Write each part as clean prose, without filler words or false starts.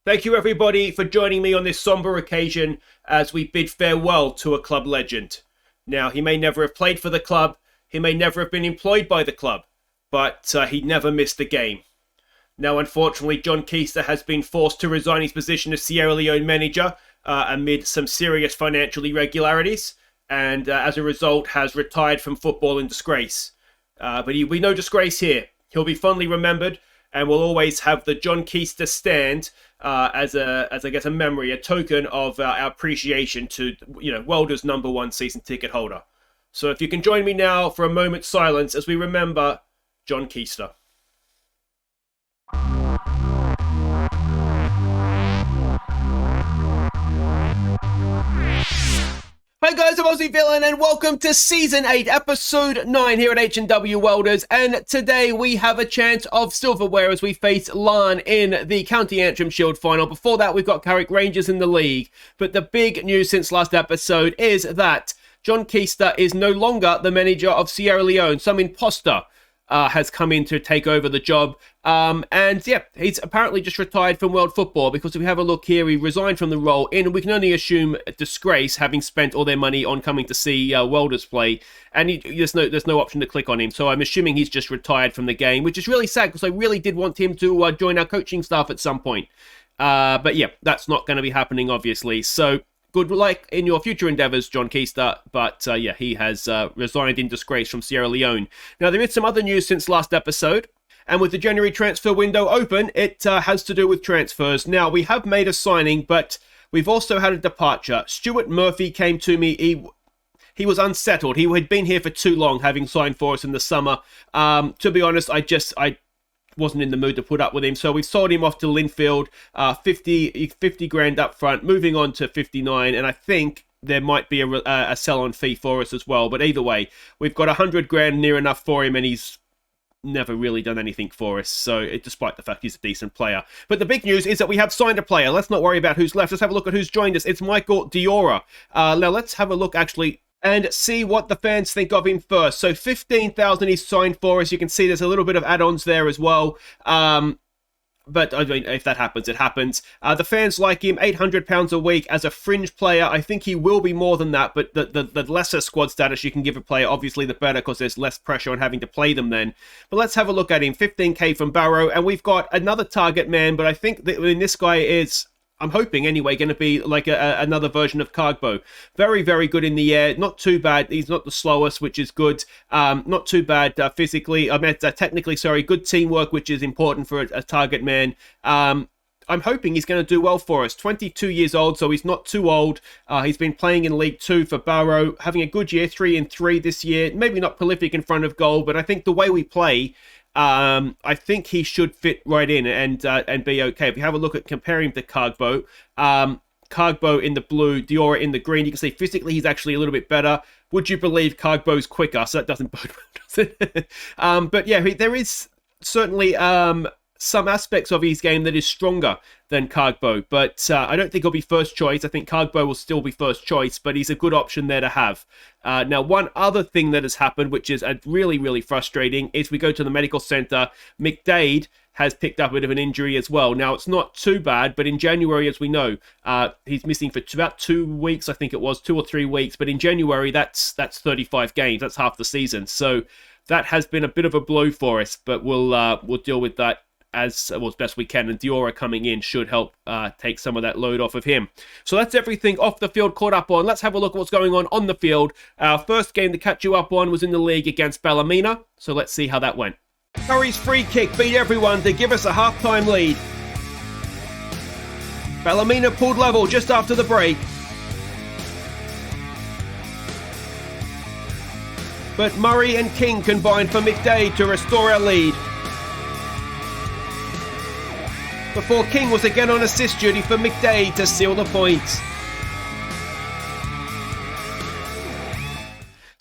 Thank you everybody for joining me on this somber occasion as we bid farewell to a club legend. Now, he may never have played for the club, he may never have been employed by the club, but he never missed a game. Now, unfortunately, John Keister has been forced to resign his position as Sierra Leone manager amid some serious financial irregularities, and as a result has retired from football in disgrace. But we no disgrace here. He'll be fondly remembered, and we'll always have the John Keister stand as I guess a memory, a token of our appreciation to Welders' #1 season ticket holder. So if you can join me now for a moment's silence as we remember John Keister. Hi guys, I'm Aussie Villain and welcome to Season 8, Episode 9 here at H&W Welders, and today we have a chance of silverware as we face Larne in the County Antrim Shield Final. Before that, we've got Carrick Rangers in the league, but the big news since last episode is that John Keister is no longer the manager of Sierra Leone. Some imposter has come in to take over the job. And yeah, he's apparently just retired from world football because if we have a look here, he resigned from the role in, we can only assume, disgrace, having spent all their money on coming to see Welders play. And there's no option to click on him. So I'm assuming he's just retired from the game, which is really sad because I really did want him to join our coaching staff at some point. But yeah, that's not going to be happening, obviously. So good luck in your future endeavours, John Keister, but yeah, he has resigned in disgrace from Sierra Leone. Now, there is some other news since last episode, and with the January transfer window open, it has to do with transfers. Now, we have made a signing, but we've also had a departure. Stuart Murphy came to me. He was unsettled. He had been here for too long, having signed for us in the summer. To be honest, I wasn't in the mood to put up with him, so we sold him off to Linfield, 50 grand up front, moving on to 59, and I think there might be a sell-on fee for us as well, but either way, we've got 100 grand near enough for him, and he's never really done anything for us, so despite the fact he's a decent player. But the big news is that we have signed a player. Let's not worry about who's left, let's have a look at who's joined us. It's Michael Diora. Now let's have a look actually and see what the fans think of him first. So 15,000 he's signed for us. You can see there's a little bit of add-ons there as well. But I mean, if that happens, it happens. The fans like him, £800 a week as a fringe player. I think he will be more than that, but the lesser squad status you can give a player, obviously the better, because there's less pressure on having to play them then. But let's have a look at him. 15k from Barrow, and we've got another target man, but I think that this guy is, I'm hoping anyway, going to be like another version of Cargbo. Very, very good in the air. Not too bad. He's not the slowest, which is good. Not too bad physically. I mean, technically, sorry. Good teamwork, which is important for a target man. I'm hoping he's going to do well for us. 22 years old, so he's not too old. He's been playing in League 2 for Barrow, having a good year, 3-3 this year. Maybe not prolific in front of goal, but I think the way we play, I think he should fit right in and be okay. If you have a look at comparing him to Cargbo, Cargbo in the blue, Diora in the green, you can see physically he's actually a little bit better. Would you believe Cargbo's quicker? So that doesn't bode well, does it? But yeah, there is certainly some aspects of his game that is stronger than Cargbo, but I don't think he'll be first choice. I think Cargbo will still be first choice, but he's a good option there to have. Now, one other thing that has happened, which is really, really frustrating, is we go to the medical centre. McDade has picked up a bit of an injury as well. Now, it's not too bad, but in January, as we know, he's missing for about 2 weeks, I think it was, 2 or 3 weeks. But in January, that's 35 games. That's half the season. So that has been a bit of a blow for us, but we'll deal with that as best we can, and Diora coming in should help take some of that load off of him. So that's everything off the field caught up on. Let's have a look at what's going on the field. Our first game to catch you up on was in the league against Ballymena, so let's see how that went. Curry's free kick beat everyone to give us a half-time lead. Ballymena pulled level just after the break, but Murray and King combined for McDade to restore our lead, before King was again on assist duty for McDade to seal the points.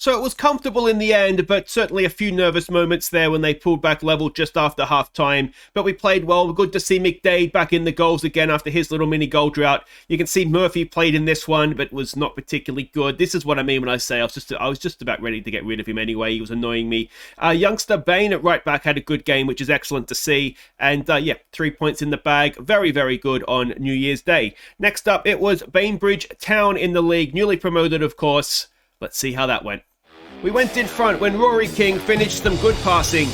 So it was comfortable in the end, but certainly a few nervous moments there when they pulled back level just after half-time. But we played well. Good to see McDade back in the goals again after his little mini goal drought. You can see Murphy played in this one, but was not particularly good. This is what I mean when I say I was just about ready to get rid of him anyway. He was annoying me. Youngster Bain at right back had a good game, which is excellent to see. And yeah, 3 points in the bag. Very, very good on New Year's Day. Next up, it was Bainbridge Town in the league. Newly promoted, of course. Let's see how that went. We went in front when Rory King finished some good passing.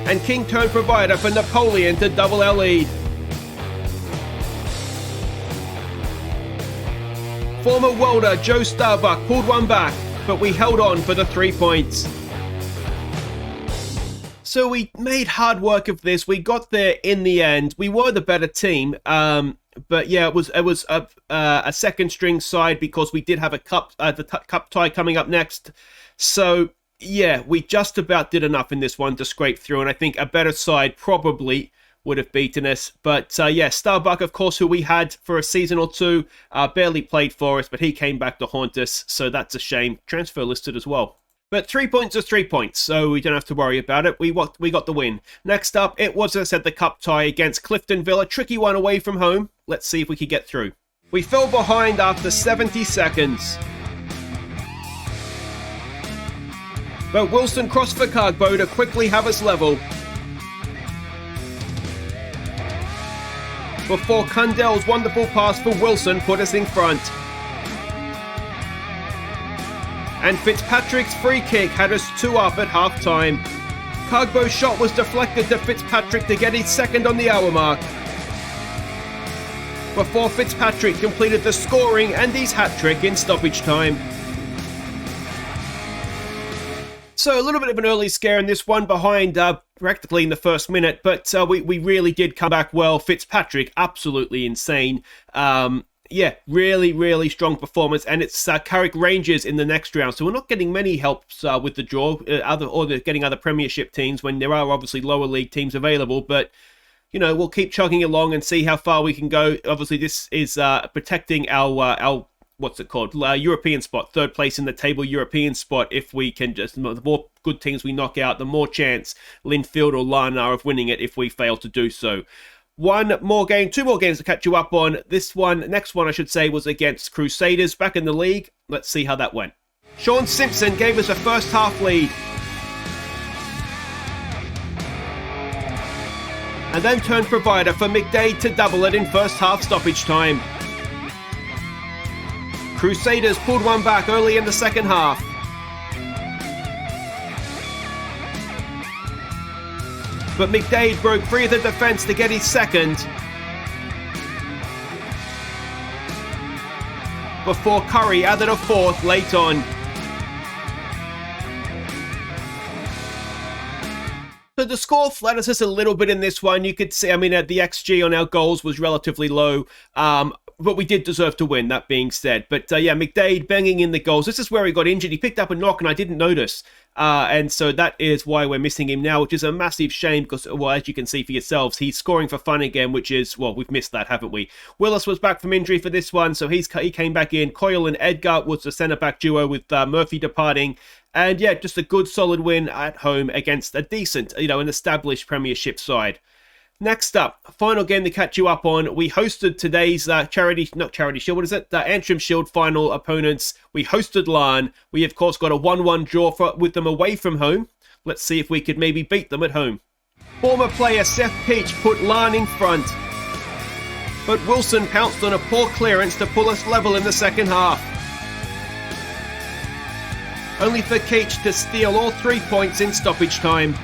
And King turned provider for Napoleon to double our lead. Former welder Joe Starbuck pulled one back, but we held on for the 3 points. So we made hard work of this. We got there in the end. We were the better team. But yeah, it was a second string side because we did have a cup tie coming up next. So yeah, we just about did enough in this one to scrape through, and I think a better side probably would have beaten us. But yeah, Starbuck, of course, who we had for a season or two, barely played for us, but he came back to haunt us, so that's a shame. Transfer listed as well. But 3 points is 3 points, so we don't have to worry about it. We got the win. Next up, it was, as I said, the cup tie against Cliftonville. A tricky one away from home. Let's see if we could get through. We fell behind after 70 seconds. But Wilson crossed for Cargbo to quickly have us level. Before Cundell's wonderful pass for Wilson put us in front. And Fitzpatrick's free kick had us 2 up at half-time. Cargbo's shot was deflected to Fitzpatrick to get his second on the hour mark. Before Fitzpatrick completed the scoring and his hat-trick in stoppage time. So a little bit of an early scare in this one, behind practically in the first minute, but we really did come back well. Fitzpatrick, absolutely insane. Yeah, really, really strong performance, and it's Carrick Rangers in the next round. So we're not getting many helps with the draw, getting other Premiership teams when there are obviously lower league teams available. But you know, we'll keep chugging along and see how far we can go. Obviously, this is protecting our what's it called, European spot, third place in the table European spot. If we can the more good teams we knock out, the more chance Linfield or Larne are of winning it if we fail to do so. Two more games to catch you up on. Next one I should say, was against Crusaders back in the league. Let's see how that went. Sean Simpson gave us a first half lead. And then turned provider for McDade to double it in first half stoppage time. Crusaders pulled one back early in the second half. But McDade broke free of the defence to get his second. Before Curry added a fourth late on. So the score flatters us a little bit in this one. You could see, I mean, the XG on our goals was relatively low. But we did deserve to win, that being said. But yeah, McDade banging in the goals. This is where he got injured. He picked up a knock and I didn't notice. And so that is why we're missing him now, which is a massive shame because, well, as you can see for yourselves, he's scoring for fun again, which is, well, we've missed that, haven't we? Willis was back from injury for this one, so he came back in. Coyle and Edgar was the centre-back duo with Murphy departing. And yeah, just a good, solid win at home against a decent, an established Premiership side. Next up, final game to catch you up on. We hosted today's the Antrim Shield Final opponents. We hosted Larne. We, of course, got a 1-1 draw with them away from home. Let's see if we could maybe beat them at home. Former player Seth Peach put Larne in front. But Wilson pounced on a poor clearance to pull us level in the second half. Only for Keach to steal all 3 points in stoppage time.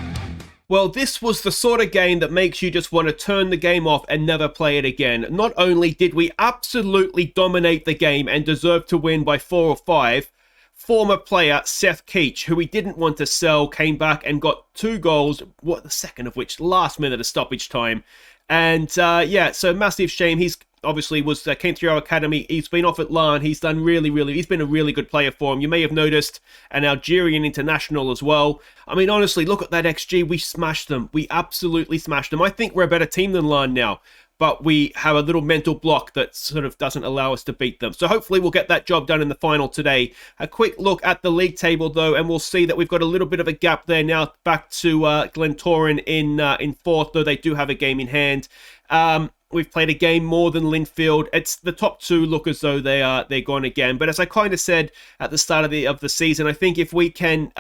Well, this was the sort of game that makes you just want to turn the game off and never play it again. Not only did we absolutely dominate the game and deserve to win by 4 or 5, former player Seth Keach, who we didn't want to sell, came back and got 2 goals, the second of which last minute of stoppage time. And yeah, so massive shame. He's obviously came through our academy. He's been off at Larne. He's done he's been a really good player for him. You may have noticed an Algerian international as well. I mean, honestly, look at that XG. We smashed them. We absolutely smashed them. I think we're a better team than Larne now. but we have a little mental block that sort of doesn't allow us to beat them. So hopefully we'll get that job done in the final today. A quick look at the league table, though, and we'll see that we've got a little bit of a gap there now, back to Glentoran in fourth, though they do have a game in hand. We've played a game more than Linfield. It's the top two look as though they're gone again. But as I kind of said at the start of the season, I think if we can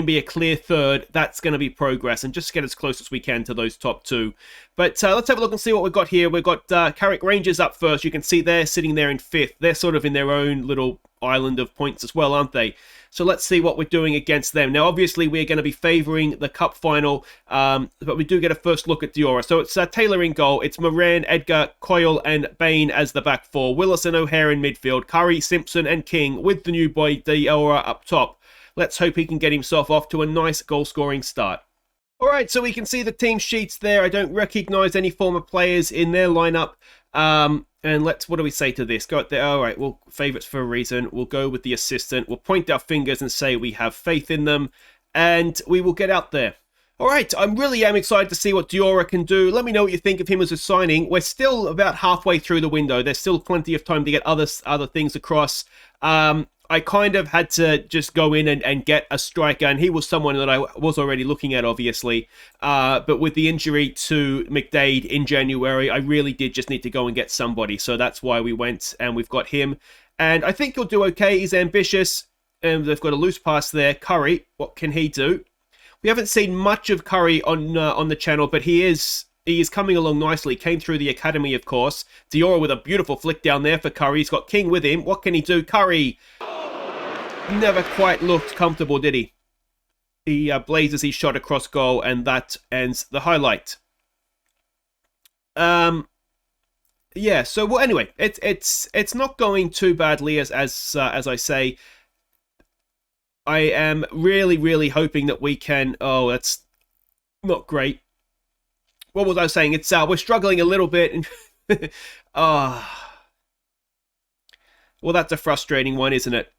be a clear third, that's going to be progress, and just get as close as we can to those top two. But let's have a look and see what we've got here. We've got Carrick Rangers up first. You can see they're sitting there in fifth. They're sort of in their own little island of points as well, aren't they? So let's see what we're doing against them. Now, obviously, we're going to be favouring the cup final, but we do get a first look at Diora. So it's Taylor in goal. It's Moran, Edgar, Coyle, and Bain as the back four. Willis and O'Hare in midfield. Curry, Simpson, and King with the new boy Diora up top. Let's hope he can get himself off to a nice goal-scoring start. All right, so we can see the team sheets there. I don't recognise any former players in their lineup. And what do we say to this? Go out there. All right, well, favourites for a reason. We'll go with the assistant. We'll point our fingers and say we have faith in them. And we will get out there. All right, I really am excited to see what Diora can do. Let me know what you think of him as a signing. We're still about halfway through the window. There's still plenty of time to get other things across. I kind of had to just go in and get a striker, and he was someone that I was already looking at, obviously. But with the injury to McDade in January, I really did just need to go and get somebody. So that's why we went, and we've got him. And I think he'll do okay. He's ambitious, and they've got a loose pass there. Curry, what can he do? We haven't seen much of Curry on the channel, but he is coming along nicely. Came through the academy, of course. Diora with a beautiful flick down there for Curry. He's got King with him. What can he do? Curry never quite looked comfortable, did he? He blazes his shot across goal, and that ends the highlight. Yeah. So well, anyway, it's not going too badly as I say. I am really hoping that we can. Oh, that's not great. What was I saying? It's we're struggling a little bit. Well, that's a frustrating one, isn't it?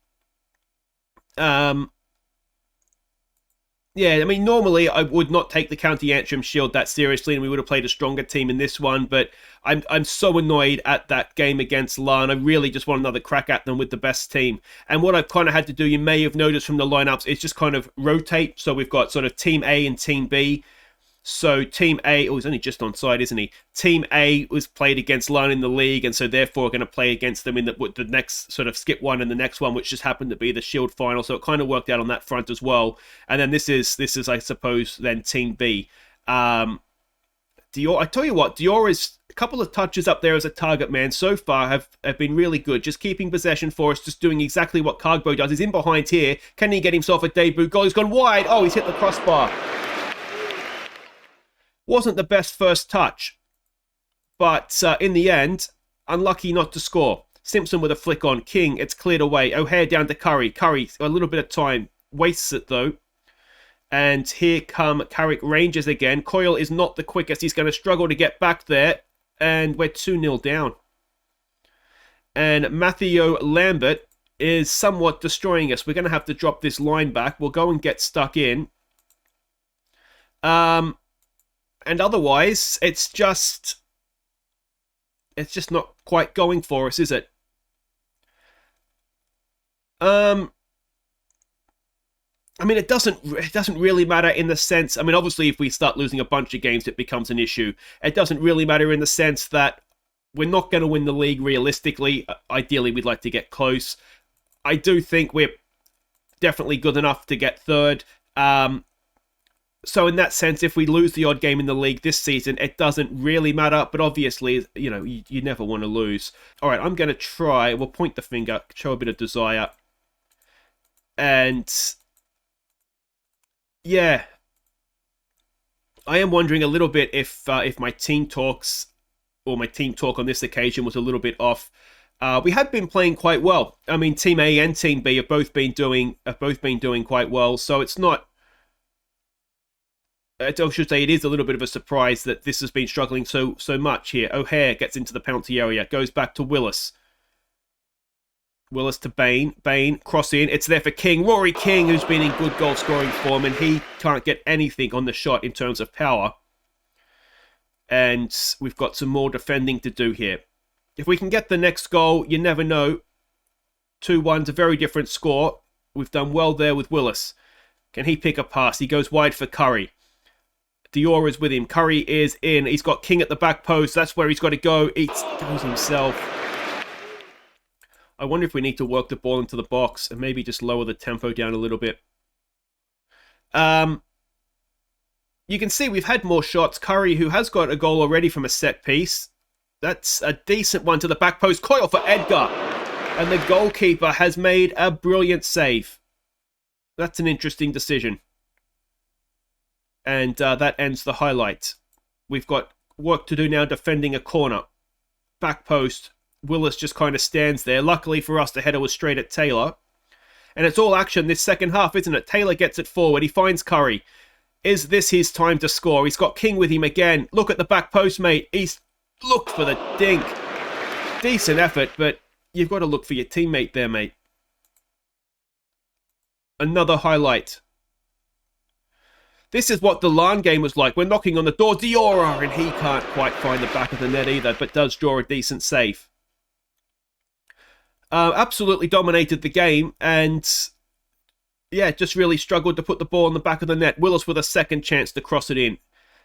Yeah, I mean, normally I would not take the County Antrim Shield that seriously, and we would have played a stronger team in this one, but I'm so annoyed at that game against Larne. I really just want another crack at them with the best team. And what I've kind of had to do, you may have noticed from the lineups, is just kind of rotate. So we've got sort of Team A and Team B. So Team A, he's only just onside, isn't he? Team A was played against Larne in the league, and so therefore going to play against them in the next sort of skip one and the next one, which just happened to be the Shield Final. So it kind of worked out on that front as well. And then this is I suppose then Team B. Dior, I tell you what, Diora's a couple of touches up there as a target man so far have been really good. Just keeping possession for us, just doing exactly what Cargbo does. He's in behind here. Can he get himself a debut goal? He's gone wide. Oh, he's hit the crossbar. Wasn't the best first touch, but in the end, unlucky not to score. Simpson with a flick on. King, it's cleared away. O'Hare down to Curry. Curry, a little bit of time. Wastes it, though. And here come Carrick Rangers again. Coyle is not the quickest. He's going to struggle to get back there. And we're 2-0 down. And Matthew Lambert is somewhat destroying us. We're going to have to drop this line back. We'll go and get stuck in. And otherwise, it's just not quite going for us, is it? I mean, it doesn't really matter in the sense. I mean, obviously, if we start losing a bunch of games, it becomes an issue. It doesn't really matter in the sense that we're not going to win the league realistically. Ideally, we'd like to get close. I do think we're definitely good enough to get third. So in that sense, if we lose the odd game in the league this season, it doesn't really matter. But obviously, you know, you never want to lose. All right, I'm going to try. We'll point the finger, show a bit of desire. And yeah, I am wondering a little bit if my team talks or my team talk on this occasion was a little bit off. We have been playing quite well. I mean, Team A and Team B have both been doing quite well. So it's not. I should say it is a little bit of a surprise that this has been struggling so much here. O'Hare gets into the penalty area, goes back to Willis. Willis to Bain. Bain, cross in. It's there for King. Rory King, who's been in good goal-scoring form, and he can't get anything on the shot in terms of power. And we've got some more defending to do here. If we can get the next goal, you never know. 2-1's a very different score. We've done well there with Willis. Can he pick a pass? He goes wide for Curry. Diora's with him. Curry is in. He's got King at the back post. That's where he's got to go. He goes himself. I wonder if we need to work the ball into the box and maybe just lower the tempo down a little bit. You can see we've had more shots. Curry, who has got a goal already from a set piece. That's a decent one to the back post. Coil for Edgar. And the goalkeeper has made a brilliant save. That's an interesting decision. And that ends the highlight. We've got work to do now defending a corner. Back post. Willis just kind of stands there. Luckily for us, the header was straight at Taylor. And it's all action this second half, isn't it? Taylor gets it forward. He finds Curry. Is this his time to score? He's got King with him again. Look at the back post, mate. He's looked for the dink. Decent effort, but you've got to look for your teammate there, mate. Another highlight. This is what the Larne game was like. We're knocking on the door. Diora, and he can't quite find the back of the net either, but does draw a decent save. Absolutely dominated the game, and yeah, just really struggled to put the ball in the back of the net. Willis with a second chance to cross it in.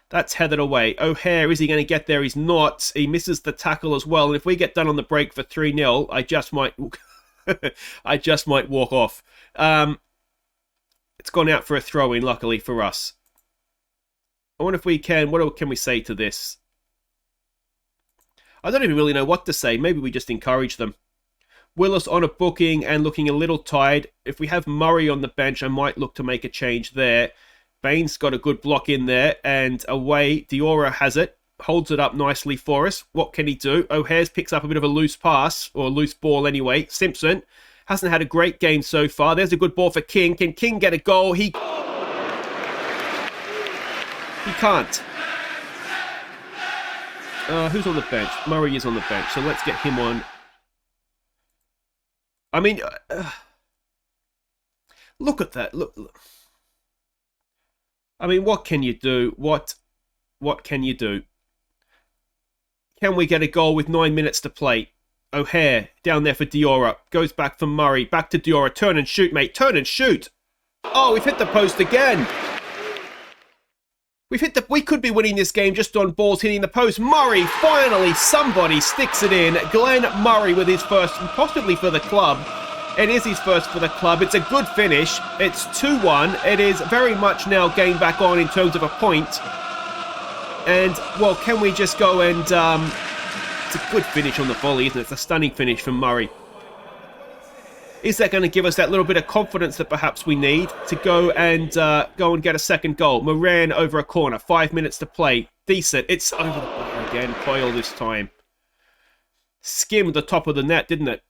That's headed away. O'Hare, is he going to get there? He's not. He misses the tackle as well. And if we get done on the break for 3-0, I just might I just might walk off. It's gone out for a throw-in, luckily for us. I wonder if we can... What can we say to this? I don't even really know what to say. Maybe we just encourage them. Willis on a booking and looking a little tired. If we have Murray on the bench, I might look to make a change there. Bain's got a good block in there, and away, Diora has it, holds it up nicely for us. What can he do? O'Hare's picks up a bit of a loose pass, or a loose ball anyway. Simpson hasn't had a great game so far. There's a good ball for King. Can King get a goal? He can't. Who's on the bench? Murray is on the bench, so let's get him on. I mean, look at that. Look. I mean, what can you do? What can you do? Can we get a goal with 9 minutes to play? O'Hare down there for Diora. Goes back for Murray. Back to Diora. Turn and shoot, mate. Turn and shoot. Oh, we've hit the post again. We could be winning this game just on balls hitting the post. Murray, finally, somebody sticks it in. Glenn Murray with his first, possibly for the club. It is his first for the club. It's a good finish. It's 2-1. It is very much now game back on in terms of a point. And, well, can we just go and... it's a good finish on the volley, isn't it? It's a stunning finish from Murray. Is that going to give us that little bit of confidence that perhaps we need to go and get a second goal? Moran over a corner. 5 minutes to play. Decent. It's over the bar again. Coyle this time. Skimmed the top of the net, didn't it?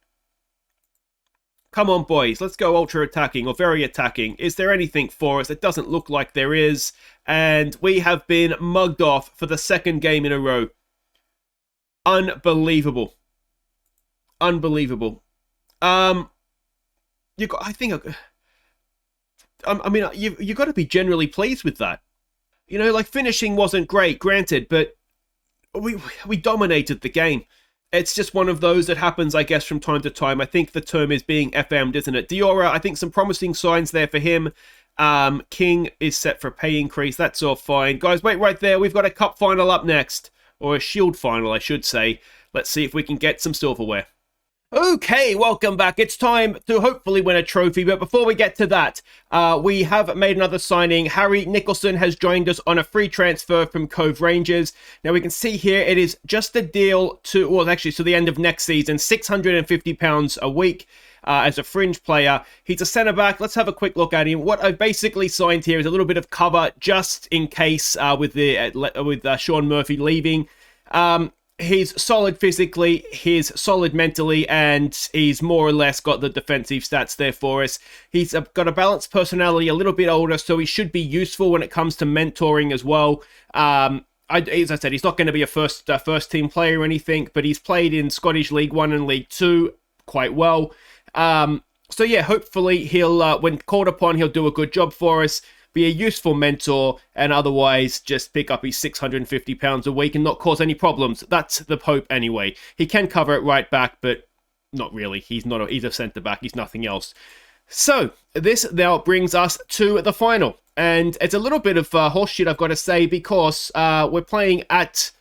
Come on, boys. Let's go ultra attacking or very attacking. Is there anything for us? It doesn't look like there is. And we have been mugged off for the second game in a row. Unbelievable. Unbelievable. You've got to be generally pleased with that. You know, like, finishing wasn't great, granted, but we dominated the game. It's just one of those that happens, I guess, from time to time. I think the term is being FM'd, isn't it? Diora, I think some promising signs there for him. King is set for a pay increase. That's all fine. Guys, wait right there. We've got a cup final up next. Or a shield final, I should say. Let's see if we can get some silverware. Okay, welcome back. It's time to hopefully win a trophy, but before we get to that, we have made another signing. Harry Nicholson has joined us on a free transfer from Carrick Rangers. Now we can see here it is just a deal to, well, actually to the end of next season, £650 a week as a fringe player. He's a centre-back. Let's have a quick look at him. What I've basically signed here is a little bit of cover just in case with Sean Murphy leaving. He's solid physically, he's solid mentally, and he's more or less got the defensive stats there for us. He's got a balanced personality, a little bit older, so he should be useful when it comes to mentoring as well. As I said, he's not going to be a first team player or anything, but he's played in Scottish League 1 and League 2 quite well. So yeah, hopefully he'll, when called upon, he'll do a good job for us. be a useful mentor, and otherwise just pick up his £650 a week and not cause any problems. That's the hope anyway. He can cover it right back, but not really. He's a centre-back. He's nothing else. So, this now brings us to the final. And it's a little bit of horseshit, I've got to say, because we're playing at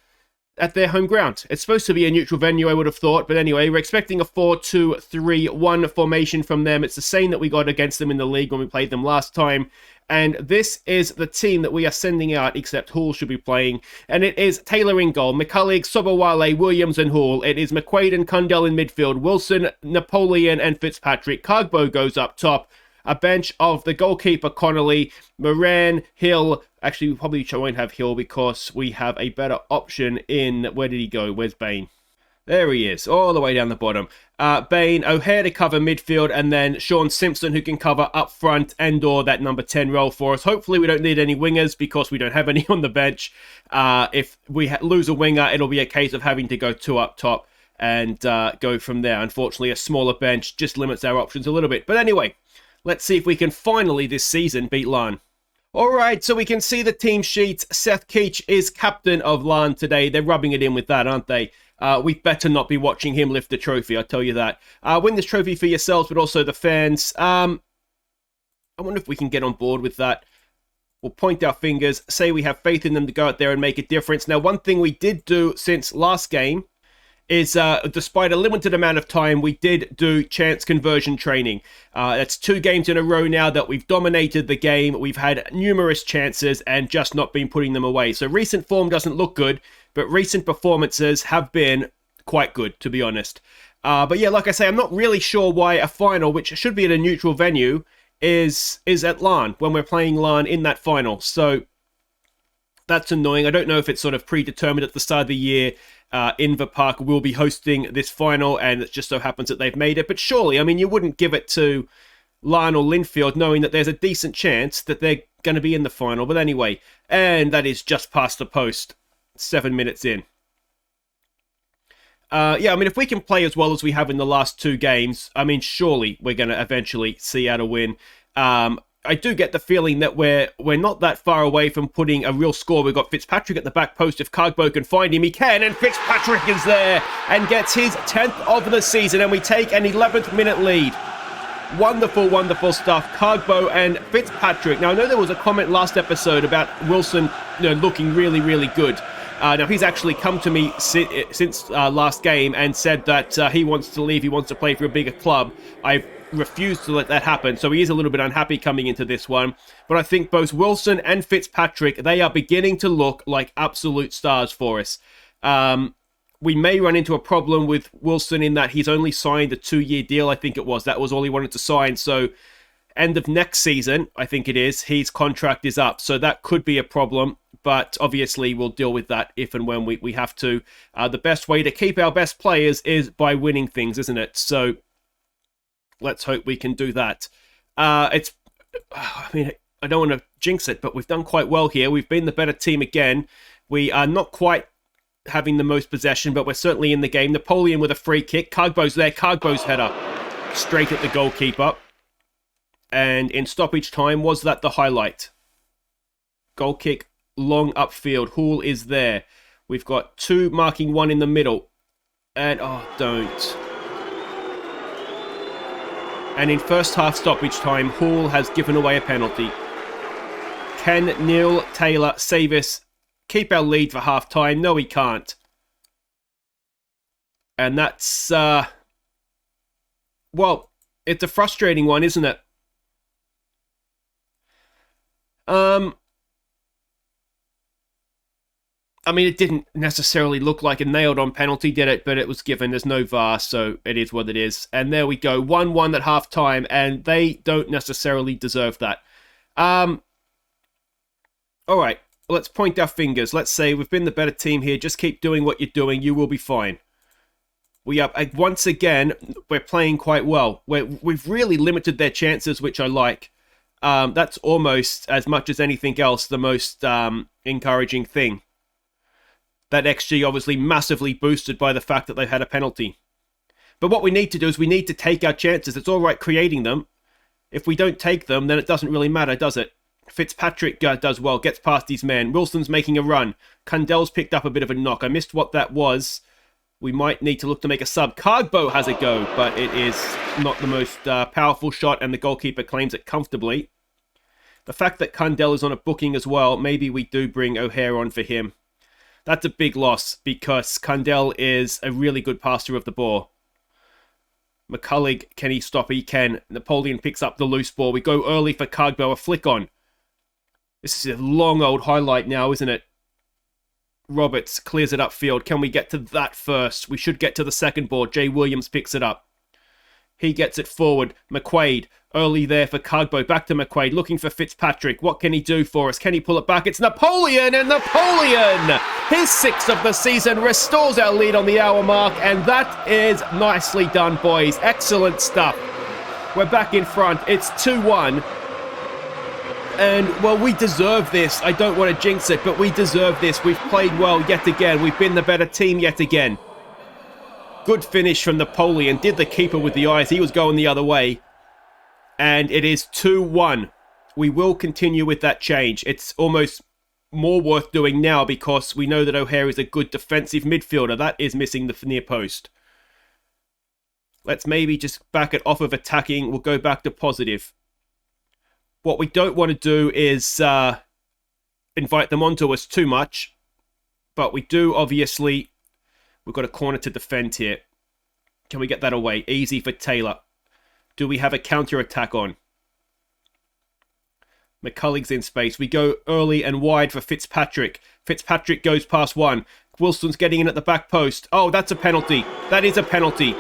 their home ground. It's supposed to be a neutral venue, I would have thought. But anyway, we're expecting a 4-2-3-1 formation from them. It's the same that we got against them in the league when we played them last time. And this is the team that we are sending out, except Hall should be playing. And it is Taylor in goal, McCullough, Sobowale, Williams and Hall. It is McQuaid and Cundell in midfield, Wilson, Napoleon and Fitzpatrick. Cargbo goes up top. A bench of the goalkeeper, Connolly, Moran, Hill. Actually, we probably won't have Hill because we have a better option in... Where did he go? Where's Bain? There he is, all the way down the bottom. Bain, O'Hare to cover midfield, and then Sean Simpson who can cover up front and/or that number 10 role for us. Hopefully we don't need any wingers because we don't have any on the bench. If we lose a winger, it'll be a case of having to go 2 up top and go from there. Unfortunately, a smaller bench just limits our options a little bit. But anyway... Let's see if we can finally this season beat Larne. Alright, so we can see the team sheet. Seth Keach is captain of Larne today. They're rubbing it in with that, aren't they? We better not be watching him lift the trophy, I'll tell you that. Win this trophy for yourselves, but also the fans. I wonder if we can get on board with that. We'll point our fingers, say we have faith in them to go out there and make a difference. Now, one thing we did do since last game is despite a limited amount of time, we did do chance conversion training. That's 2 games in a row now that we've dominated the game. We've had numerous chances and just not been putting them away. So recent form doesn't look good, but recent performances have been quite good, to be honest. But yeah, like I say, I'm not really sure why a final, which should be at a neutral venue, is at Larne, when we're playing Larne in that final. So that's annoying. I don't know if it's sort of predetermined at the start of the year. Inver Park will be hosting this final, and it just so happens that they've made it. But surely, I mean, you wouldn't give it to Larne or Linfield knowing that there's a decent chance that they're going to be in the final. But anyway, and that is just past the post, 7 minutes in. Yeah, I mean, if we can play as well as we have in the last 2 games, I mean, surely we're going to eventually see out a win. I do get the feeling that we're not that far away from putting a real score. We've got Fitzpatrick at the back post. If Cargbo can find him, he can. And Fitzpatrick is there and gets his 10th of the season. And we take an 11th minute lead. Wonderful, wonderful stuff. Cargbo and Fitzpatrick. Now, I know there was a comment last episode about Wilson looking really, really good. Now, he's actually come to me since last game and said that he wants to leave. He wants to play for a bigger club. I've refused to let that happen, so he is a little bit unhappy coming into this one. But I think both Wilson and Fitzpatrick, they are beginning to look like absolute stars for us. We may run into a problem with Wilson in that he's only signed a 2-year deal, I think it was. That was all he wanted to sign, so end of next season, I think it is, his contract is up, so that could be a problem. But obviously, we'll deal with that if and when we have to. The best way to keep our best players is by winning things, isn't it? So let's hope we can do that. I mean, I don't want to jinx it, but we've done quite well here. We've been the better team again. We are not quite having the most possession, but we're certainly in the game. Napoleon with a free kick. Cargbo's there. Cargbo's header straight at the goalkeeper. And in stoppage time, was that the highlight? Goal kick long upfield. Hall is there. We've got 2 marking 1 in the middle. And, oh, don't. And in first half stoppage time, Hall has given away a penalty. Can Neil Taylor save us, keep our lead for half time? No, he can't. And that's, well, it's a frustrating one, isn't it? I mean, it didn't necessarily look like a nailed-on penalty, did it? But it was given. There's no VAR, so it is what it is. And there we go. 1-1 at half-time, and they don't necessarily deserve that. All right, let's point our fingers. Let's say we've been the better team here. Just keep doing what you're doing. You will be fine. We are, once again, we're playing quite well. We've really limited their chances, which I like. That's almost, as much as anything else, the most encouraging thing. That XG obviously massively boosted by the fact that they've had a penalty. But what we need to do is we need to take our chances. It's all right creating them. If we don't take them, then it doesn't really matter, does it? Fitzpatrick does well, gets past his man. Wilson's making a run. Cundell's picked up a bit of a knock. I missed what that was. We might need to look to make a sub. Cardbo has a go, but it is not the most powerful shot, and the goalkeeper claims it comfortably. The fact that Cundell is on a booking as well, maybe we do bring O'Hare on for him. That's a big loss, because Cundell is a really good passer of the ball. McCullough, can he stop? He can. Napoleon picks up the loose ball. We go early for Cardbo, a flick on. This is a long old highlight now, isn't it? Roberts clears it upfield. Can we get to that first? We should get to the second ball. Jay Williams picks it up. He gets it forward. McQuaid early there for Cardbo. Back to McQuaid, looking for Fitzpatrick. What can he do for us? Can he pull it back? It's Napoleon, and Napoleon, his 6th of the season, restores our lead on the hour mark, and that is nicely done, boys. Excellent stuff. We're back in front. It's 2-1. And, well, we deserve this. I don't want to jinx it, but we deserve this. We've played well yet again. We've been the better team yet again. Good finish from Napoleon. Did the keeper with the eyes. He was going the other way. And it is 2-1. We will continue with that change. It's almost more worth doing now because we know that O'Hare is a good defensive midfielder. That is missing the near post. Let's maybe just back it off of attacking. We'll go back to positive. What we don't want to do is invite them onto us too much. But we do, obviously. We've got a corner to defend here. Can we get that away? Easy for Taylor. Do we have a counter-attack on? McCullough's in space. We go early and wide for Fitzpatrick. Fitzpatrick goes past one. Wilson's getting in at the back post. Oh, that's a penalty. That is a penalty.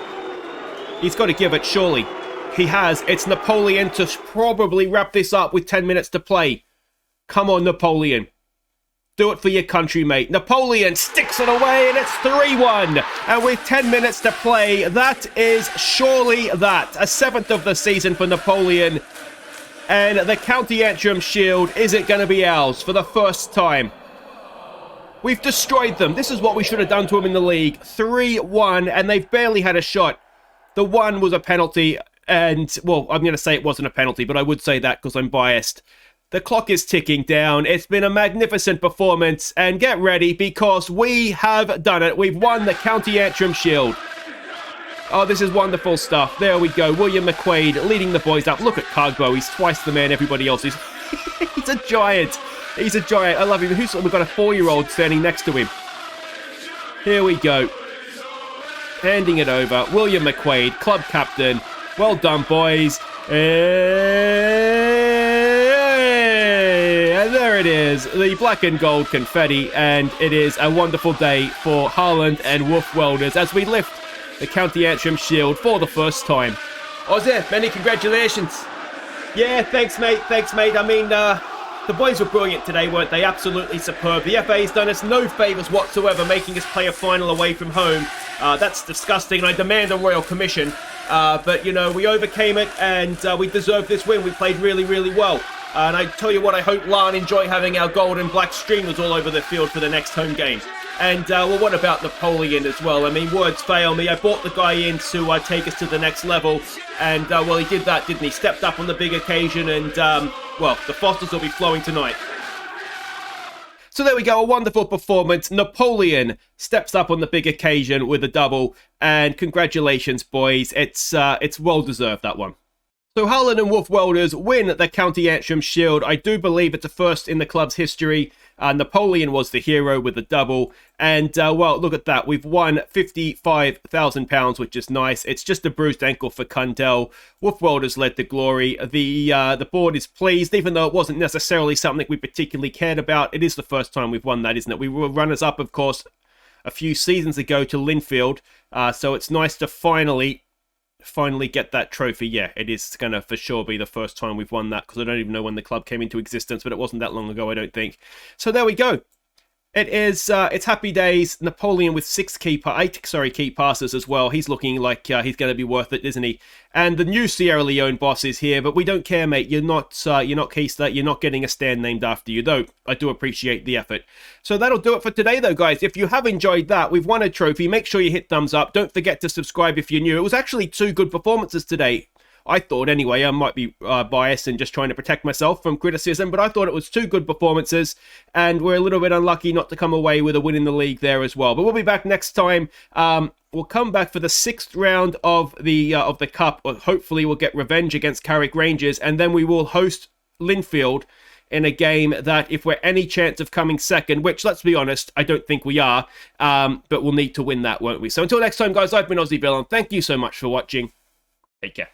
He's got to give it, surely. He has. It's Napoleon to probably wrap this up with 10 minutes to play. Come on, Napoleon. Do it for your country, mate. Napoleon sticks it away, and it's 3-1. And with 10 minutes to play, that is surely that. A 7th of the season for Napoleon. And the County Antrim Shield isn't going to be ours for the first time. We've destroyed them. This is what we should have done to them in the league. 3-1, and they've barely had a shot. The one was a penalty. And, well, I'm going to say it wasn't a penalty, but I would say that because I'm biased. The clock is ticking down. It's been a magnificent performance. And get ready because we have done it. We've won the County Antrim Shield. Oh, this is wonderful stuff. There we go. William McQuaid leading the boys up. Look at Cardbo. He's twice the man everybody else is. He's a giant. He's a giant. I love him. We've got a 4-year-old standing next to him. Here we go. Handing it over. William McQuaid, club captain. Well done, boys. And there it is, the black and gold confetti, and it is a wonderful day for Harland and Wolf Welders as we lift the County Antrim Shield for the first time. Aussie, many congratulations. Yeah, thanks, mate. Thanks, mate. I mean, the boys were brilliant today, weren't they? Absolutely superb. The FA's done us no favours whatsoever, making us play a final away from home. That's disgusting, and I demand a royal commission. But, you know, we overcame it, and we deserved this win. We played really, really well. And I tell you what, I hope Larne enjoy having our gold and black streamers all over the field for the next home game. And, well, what about Napoleon as well? I mean, words fail me. I brought the guy in to take us to the next level. And, well, he did that, didn't he? Stepped up on the big occasion, and, well, the Fosters will be flowing tonight. So there we go, a wonderful performance. Napoleon steps up on the big occasion with a double. And congratulations, boys. It's well-deserved, that one. So Harlan and Wolf Welders win the County Antrim Shield. I do believe it's a first in the club's history. Napoleon was the hero with the double. And, well, look at that. We've won £55,000, which is nice. It's just a bruised ankle for Cundell. Wolf Welders led the glory. The board is pleased, even though it wasn't necessarily something we particularly cared about. It is the first time we've won that, isn't it? We were runners-up, of course, a few seasons ago to Linfield. So it's nice to finally get that trophy. Yeah, it is going to for sure be the first time we've won that, because I don't even know when the club came into existence, but it wasn't that long ago, I don't think. So there we go. It is, it's happy days. Napoleon with 8 key passes as well. He's looking like he's going to be worth it, isn't he? And the new Sierra Leone boss is here, but we don't care, mate. You're not Keista. You're not getting a stand named after you, though. I do appreciate the effort. So that'll do it for today, though, guys. If you have enjoyed that, we've won a trophy. Make sure you hit thumbs up. Don't forget to subscribe if you're new. It was actually 2 good performances today. I thought anyway, I might be biased and just trying to protect myself from criticism, but I thought it was 2 good performances, and we're a little bit unlucky not to come away with a win in the league there as well. But we'll be back next time. We'll come back for the 6th round of the Cup. Hopefully we'll get revenge against Carrick Rangers, and then we will host Linfield in a game that, if we're any chance of coming second, which, let's be honest, I don't think we are, but we'll need to win that, won't we? So until next time, guys, I've been Aussie Villain. Thank you so much for watching. Take care.